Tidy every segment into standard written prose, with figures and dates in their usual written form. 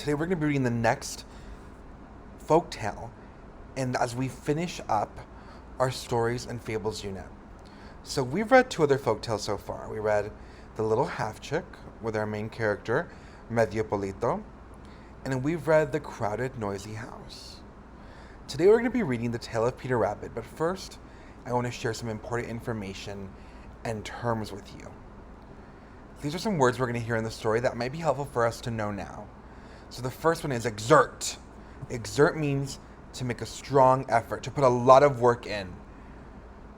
Today we're going to be reading the next folk tale, and as we finish up our stories and fables unit. So we've read two other folk tales so far. We read The Little Half Chick with our main character, Medio Polito, and we've read The Crowded Noisy House. Today we're going to be reading the tale of Peter Rabbit, but first I want to share some important information and terms with you. These are some words we're going to hear in the story that might be helpful for us to know now. So the first one is exert. Exert means to make a strong effort, to put a lot of work in.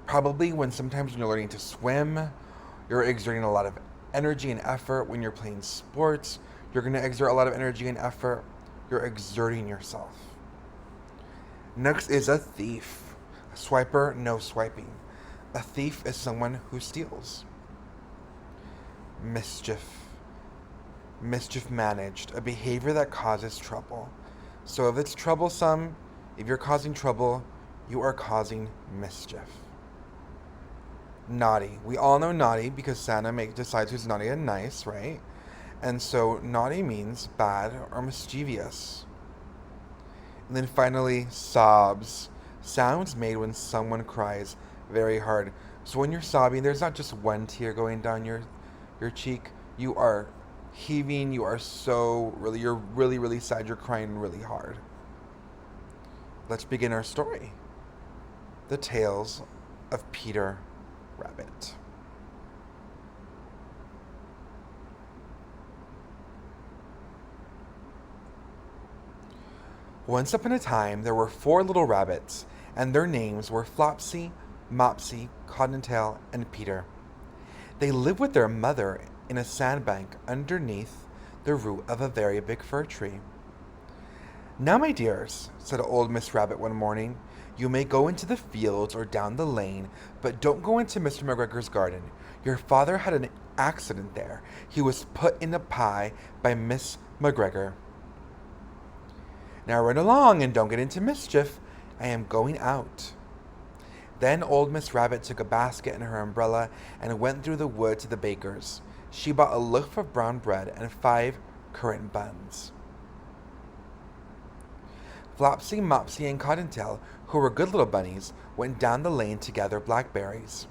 Probably sometimes when you're learning to swim, you're exerting a lot of energy and effort. When you're playing sports, you're going to exert a lot of energy and effort. You're exerting yourself. Next is a thief. A swiper, no swiping. A thief is someone who steals. Mischief. Mischief managed, a behavior that causes trouble. So if it's troublesome, if you're causing trouble, you are causing mischief. Naughty. We all know naughty because Santa decides who's naughty and nice, right? And so naughty means bad or mischievous. And then finally, sobs. Sounds made when someone cries very hard. So when you're sobbing, there's not just one tear going down your cheek. You are heaving. You're really sad. You're crying really hard. Let's begin our story. The Tales of Peter Rabbit. Once upon a time, there were 4 little rabbits, and their names were Flopsy, Mopsy, Cottontail, and Peter. They lived with their mother in a sandbank underneath the root of a very big fir tree. "Now, my dears," said old Miss Rabbit one morning, "you may go into the fields or down the lane, but don't go into Mr. McGregor's garden. Your father had an accident there. He was put in a pie by Miss McGregor. Now run along and don't get into mischief. I am going out." Then old Miss Rabbit took a basket and her umbrella and went through the wood to the baker's. She bought a loaf of brown bread and 5 currant buns. Flopsy, Mopsy, and Cottontail, who were good little bunnies, went down the lane to gather blackberries.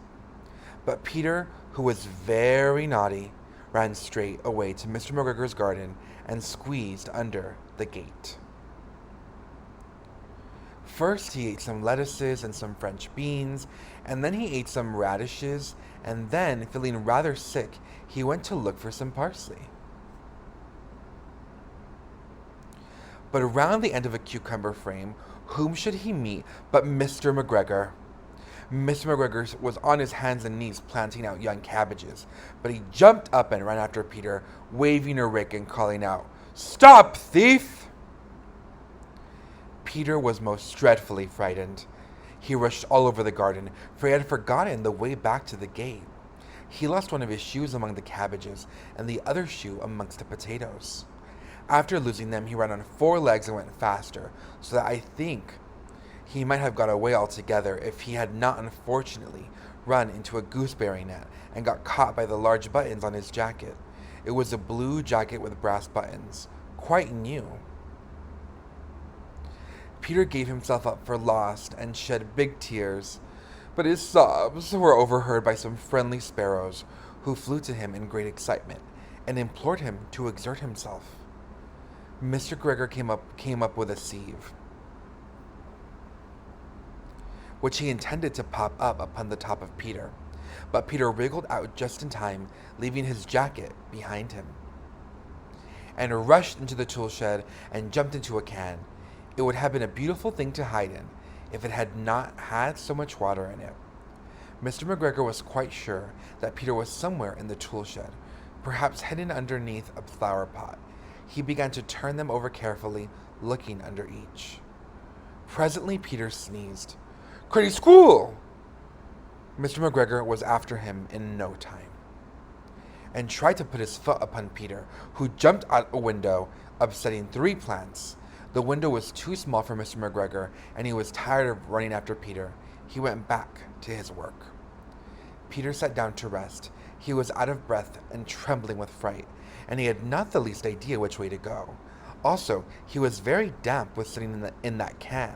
But Peter, who was very naughty, ran straight away to Mr. McGregor's garden and squeezed under the gate. First he ate some lettuces and some French beans, and then he ate some radishes, and then, feeling rather sick, he went to look for some parsley. But around the end of a cucumber frame, whom should he meet but Mr. McGregor? Mr. McGregor was on his hands and knees planting out young cabbages, but he jumped up and ran after Peter, waving a rake and calling out, "Stop, thief!" Peter was most dreadfully frightened. He rushed all over the garden, for he had forgotten the way back to the gate. He lost one of his shoes among the cabbages, and the other shoe amongst the potatoes. After losing them, he ran on 4 legs and went faster, so that I think he might have got away altogether if he had not unfortunately run into a gooseberry net and got caught by the large buttons on his jacket. It was a blue jacket with brass buttons, quite new. Peter gave himself up for lost and shed big tears, but his sobs were overheard by some friendly sparrows who flew to him in great excitement and implored him to exert himself. Mr. McGregor came up with a sieve, which he intended to pop up upon the top of Peter, but Peter wriggled out just in time, leaving his jacket behind him, and rushed into the tool shed and jumped into a can. It would have been a beautiful thing to hide in if it had not had so much water in it. Mr. McGregor was quite sure that Peter was somewhere in the tool shed, perhaps hidden underneath a flower pot. He began to turn them over carefully, looking under each. Presently Peter sneezed. "Pretty school!" Mr. McGregor was after him in no time, and tried to put his foot upon Peter, who jumped out a window, upsetting 3 plants. The window was too small for Mr. McGregor, and he was tired of running after Peter. He went back to his work. Peter sat down to rest. He was out of breath and trembling with fright, and he had not the least idea which way to go. Also, he was very damp with sitting in that can.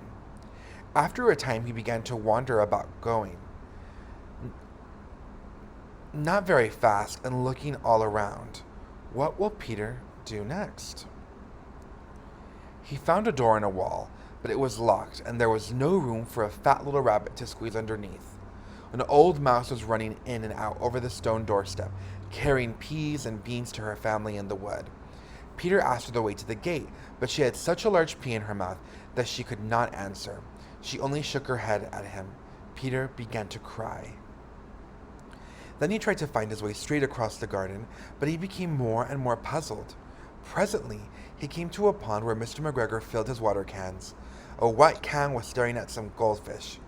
After a time, he began to wander about going, not very fast, and looking all around. What will Peter do next? He found a door in a wall, but it was locked, and there was no room for a fat little rabbit to squeeze underneath. An old mouse was running in and out over the stone doorstep, carrying peas and beans to her family in the wood. Peter asked her the way to the gate, but she had such a large pea in her mouth that she could not answer. She only shook her head at him. Peter began to cry. Then he tried to find his way straight across the garden, but he became more and more puzzled. Presently, he came to a pond where Mr. McGregor filled his water cans. A white can was staring at some goldfish.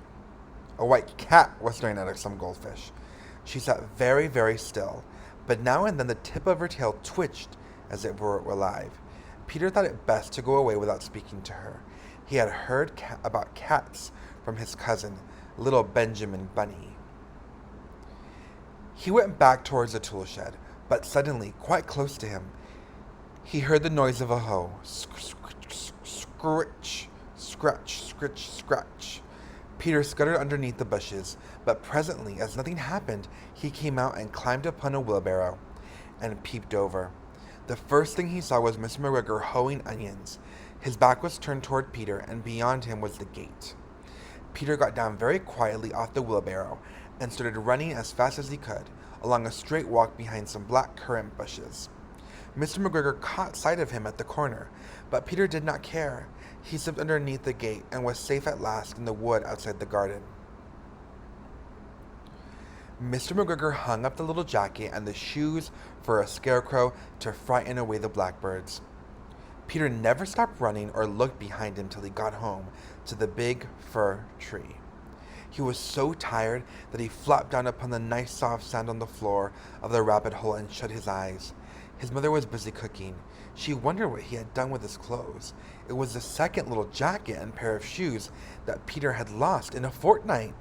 A white cat was staring at some goldfish. She sat very, very still, but now and then the tip of her tail twitched as if it were alive. Peter thought it best to go away without speaking to her. He had heard about cats from his cousin, little Benjamin Bunny. He went back towards the tool shed, but suddenly, quite close to him, he heard the noise of a hoe. Scritch, scratch, scritch, scratch. Peter scuttered underneath the bushes, but presently, as nothing happened, he came out and climbed upon a wheelbarrow and peeped over. The first thing he saw was Mr. McGregor hoeing onions. His back was turned toward Peter, and beyond him was the gate. Peter got down very quietly off the wheelbarrow and started running as fast as he could, along a straight walk behind some black currant bushes. Mr. McGregor caught sight of him at the corner, but Peter did not care. He slipped underneath the gate and was safe at last in the wood outside the garden. Mr. McGregor hung up the little jacket and the shoes for a scarecrow to frighten away the blackbirds. Peter never stopped running or looked behind him till he got home to the big fir tree. He was so tired that he flopped down upon the nice soft sand on the floor of the rabbit hole and shut his eyes. His mother was busy cooking. She wondered what he had done with his clothes. It was the second little jacket and pair of shoes that Peter had lost in a fortnight.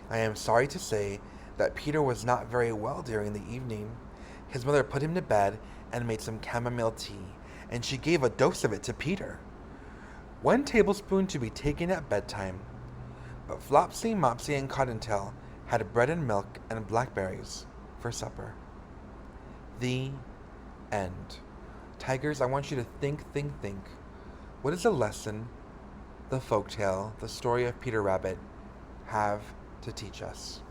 I am sorry to say that Peter was not very well during the evening. His mother put him to bed and made some chamomile tea, and she gave a dose of it to Peter. 1 tablespoon to be taken at bedtime. But Flopsy, Mopsy, and Cottontail had bread and milk and blackberries for supper. The end. Tigers, I want you to think. What is the lesson, the folktale, the story of Peter Rabbit have to teach us?